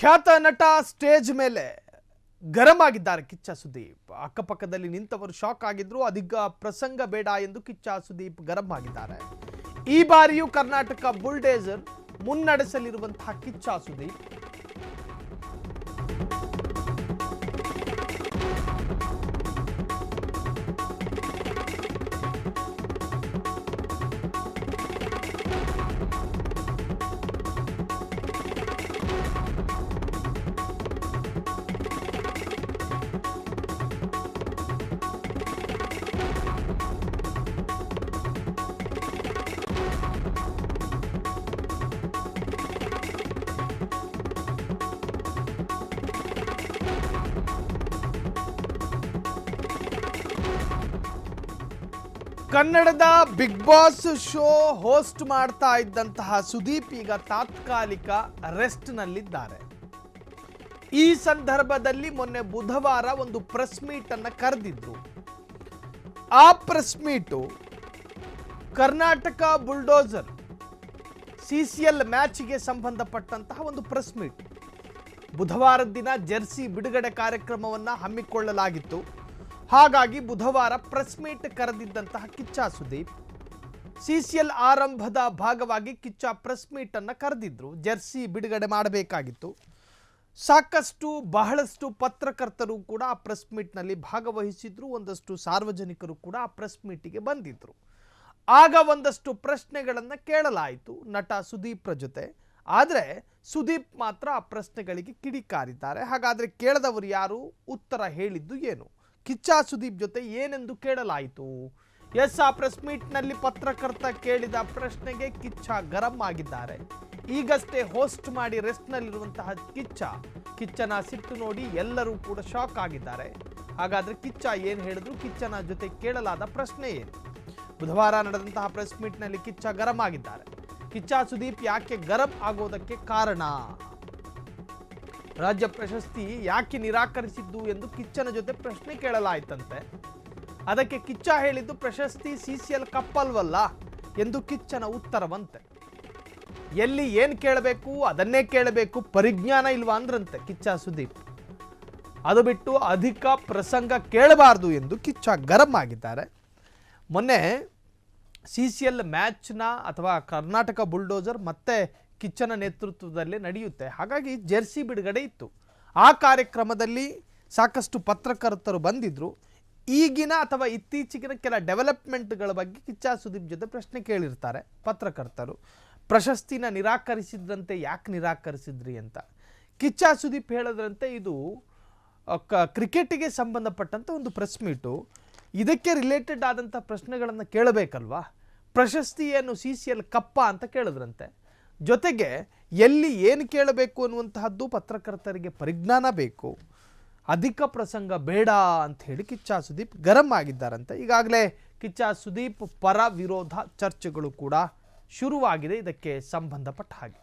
ಖ್ಯಾತ ನಟ ಸ್ಟೇಜ್ ಮೇಲೆ ಗರಂ ಆಗಿದ್ದಾರೆ ಕಿಚ್ಚ ಸುದೀಪ್. ಅಕ್ಕಪಕ್ಕದಲ್ಲಿ ನಿಂತವರು ಶಾಕ್ ಆಗಿದ್ರು. ಅಧಿಕ ಪ್ರಸಂಗ ಬೇಡ ಎಂದು ಕಿಚ್ಚ ಸುದೀಪ್ ಗರಂ ಆಗಿದ್ದಾರೆ. ಈ ಬಾರಿಯೂ ಕರ್ನಾಟಕ ಬುಲ್ಡೇಜರ್ ಮುನ್ನಡೆಸಲಿರುವಂತಹ ಕಿಚ್ಚ ಸುದೀಪ್ ಕನ್ನಡದ ಬಿಗ್ ಬಾಸ್ ಶೋ ಹೋಸ್ಟ್ ಮಾಡ್ತಾ ಇದ್ದಂತಹ ಸುದೀಪ್ ಈಗ ತಾತ್ಕಾಲಿಕ ರೆಸ್ಟ್ ನಲ್ಲಿದ್ದಾರೆ. ಈ ಸಂದರ್ಭದಲ್ಲಿ ಮೊನ್ನೆ ಬುಧವಾರ ಒಂದು ಪ್ರೆಸ್ ಮೀಟ್ ಅನ್ನು ಕರೆದಿದ್ರು. ಆ press meet Karnataka bulldozer CCL ಮ್ಯಾಚ್ಗೆ ಸಂಬಂಧಪಟ್ಟಂತಹ ಒಂದು ಪ್ರೆಸ್ ಮೀಟ್. ಬುಧವಾರದ ದಿನ ಜೆರ್ಸಿ ಬಿಡುಗಡೆ ಕಾರ್ಯಕ್ರಮವನ್ನು ಹಮ್ಮಿಕೊಳ್ಳಲಾಗಿತ್ತು. ಹಾಗಾಗಿ ಬುಧವಾರ ಪ್ರೆಸ್ ಮೀಟ್ ಕರೆದಿದ್ದಂತಹ ಕಿಚ್ಚ ಸುದೀಪ್ ಸಿಸಿಎಲ್ ಆರಂಭದ ಭಾಗವಾಗಿ ಕಿಚ್ಚ ಪ್ರೆಸ್ ಮೀಟ್ ಅನ್ನು ಕರೆದಿದ್ರು. ಜೆರ್ಸಿ ಬಿಡುಗಡೆ ಮಾಡಬೇಕಾಗಿತ್ತು. ಬಹಳಷ್ಟು ಪತ್ರಕರ್ತರು ಕೂಡ ಆ ಪ್ರೆಸ್ ಮೀಟ್ನಲ್ಲಿ ಭಾಗವಹಿಸಿದ್ರು. ಒಂದಷ್ಟು ಸಾರ್ವಜನಿಕರು ಕೂಡ ಆ ಪ್ರೆಸ್ ಮೀಟಿಗೆ ಬಂದಿದ್ರು. ಆಗ ಒಂದಷ್ಟು ಪ್ರಶ್ನೆಗಳನ್ನು ಕೇಳಲಾಯಿತು ನಟ ಸುದೀಪ್ರ ಜೊತೆ. ಆದರೆ ಸುದೀಪ್ ಮಾತ್ರ ಆ ಪ್ರಶ್ನೆಗಳಿಗೆ ಕಿಡಿಕಾರಿದ್ದಾರೆ. ಹಾಗಾದರೆ ಕೇಳದವರು ಯಾರು, ಉತ್ತರ ಹೇಳಿದ್ದು ಏನು, ಕಿಚ್ಚ ಸುದೀಪ್ ಜೊತೆ ಏನೆಂದು ಕೇಳಲಾಯಿತು? ಎಸ್, ಆ ಪ್ರೆಸ್ ಮೀಟ್ನಲ್ಲಿ ಪತ್ರಕರ್ತ ಕೇಳಿದ ಪ್ರಶ್ನೆಗೆ ಕಿಚ್ಚ ಗರಂ ಆಗಿದ್ದಾರೆ. ಈಗಷ್ಟೇ ಹೋಸ್ಟ್ ಮಾಡಿ ರೆಸ್ಟ್ನಲ್ಲಿರುವಂತಹ ಕಿಚ್ಚನ ಸಿಟ್ಟು ನೋಡಿ ಎಲ್ಲರೂ ಕೂಡ ಶಾಕ್ ಆಗಿದ್ದಾರೆ. ಹಾಗಾದರೆ ಕಿಚ್ಚ ಏನು ಹೇಳಿದ್ರು, ಕಿಚ್ಚನ ಜೊತೆ ಕೇಳಲಾದ ಪ್ರಶ್ನೆ ಏನು? ಬುಧವಾರ ನಡೆದಂತಹ ಪ್ರೆಸ್ ಮೀಟ್ನಲ್ಲಿ ಕಿಚ್ಚ ಗರಂ ಆಗಿದ್ದಾರೆ. ಕಿಚ್ಚ ಸುದೀಪ್ ಯಾಕೆ ಗರಂ ಆಗೋದಕ್ಕೆ ಕಾರಣ, ರಾಜ್ಯ ಪ್ರಶಸ್ತಿ ಯಾಕೆ ನಿರಾಕರಿಸಿದ್ದು ಎಂದು ಕಿಚ್ಚನ ಜೊತೆ ಪ್ರಶ್ನೆ ಕೇಳಲಾಯಿತಂತೆ. ಅದಕ್ಕೆ ಕಿಚ್ಚ ಹೇಳಿದ್ದು ಪ್ರಶಸ್ತಿ ಸಿಸಿಎಲ್ ಕಪ್ಪಲ್ವಲ್ಲ ಎಂದು ಕಿಚ್ಚನ ಉತ್ತರವಂತೆ. ಎಲ್ಲಿ ಏನು ಕೇಳಬೇಕು ಅದನ್ನೇ ಕೇಳಬೇಕು, ಪರಿಜ್ಞಾನ ಇಲ್ವಾ ಅಂದ್ರಂತೆ ಕಿಚ್ಚ ಸುದೀಪ್. ಅದು ಬಿಟ್ಟು ಅಧಿಕ ಪ್ರಸಂಗ ಕೇಳಬಾರ್ದು ಎಂದು ಕಿಚ್ಚ ಗರಂ ಆಗಿದ್ದಾರೆ. ಮೊನ್ನೆ ಸಿಸಿಎಲ್ ಮ್ಯಾಚ್ನ ಅಥವಾ ಕರ್ನಾಟಕ ಬುಲ್ಡೋಜರ್ ಮತ್ತೆ ಕಿಚ್ಚನ ನೇತೃತ್ವದಲ್ಲೇ ನಡೆಯುತ್ತೆ. ಹಾಗಾಗಿ ಜೆರ್ಸಿ ಬಿಡುಗಡೆ ಇತ್ತು. ಆ ಕಾರ್ಯಕ್ರಮದಲ್ಲಿ ಸಾಕಷ್ಟು ಪತ್ರಕರ್ತರು ಬಂದಿದ್ದರು. ಈಗಿನ ಅಥವಾ ಇತ್ತೀಚೆಗಿನ ಕೆಲ ಡೆವಲಪ್ಮೆಂಟ್ಗಳ ಬಗ್ಗೆ ಕಿಚ್ಚ ಸುದೀಪ್ ಜೊತೆ ಪ್ರಶ್ನೆ ಕೇಳಿರ್ತಾರೆ ಪತ್ರಕರ್ತರು. ಪ್ರಶಸ್ತಿನ ನಿರಾಕರಿಸಿದ್ರಂತೆ, ಯಾಕೆ ನಿರಾಕರಿಸಿದ್ರಿ ಅಂತ. ಕಿಚ್ಚ ಸುದೀಪ್ ಹೇಳೋದ್ರಂತೆ ಇದು ಕ್ರಿಕೆಟಿಗೆ ಸಂಬಂಧಪಟ್ಟಂಥ ಒಂದು ಪ್ರೆಸ್ ಮೀಟು, ಇದಕ್ಕೆ ರಿಲೇಟೆಡ್ ಆದಂಥ ಪ್ರಶ್ನೆಗಳನ್ನು ಕೇಳಬೇಕಲ್ವಾ. ಪ್ರಶಸ್ತಿ ಏನು ಸಿಸಿಎಲ್ ಕಪ್ಪ ಅಂತ ಕೇಳಿದ್ರಂತೆ. ಜೊತೆಗೆ ಎಲ್ಲಿ ಏನು ಕೇಳಬೇಕು ಅನ್ನುವಂತಹದ್ದು ಪತ್ರಕರ್ತರಿಗೆ ಪರಿಜ್ಞಾನ ಬೇಕು, ಅಧಿಕ ಪ್ರಸಂಗ ಬೇಡ ಅಂತ ಹೇಳಿ ಕಿಚ್ಚ ಸುದೀಪ್ ಗರಂ ಆಗಿದ್ದಾರಂತೆ. ಈಗಾಗಲೇ ಕಿಚ್ಚ ಸುದೀಪ್ ಪರ ವಿರೋಧ ಚರ್ಚೆಗಳು ಕೂಡ ಶುರುವಾಗಿದೆ ಇದಕ್ಕೆ ಸಂಬಂಧಪಟ್ಟ ಹಾಗೆ.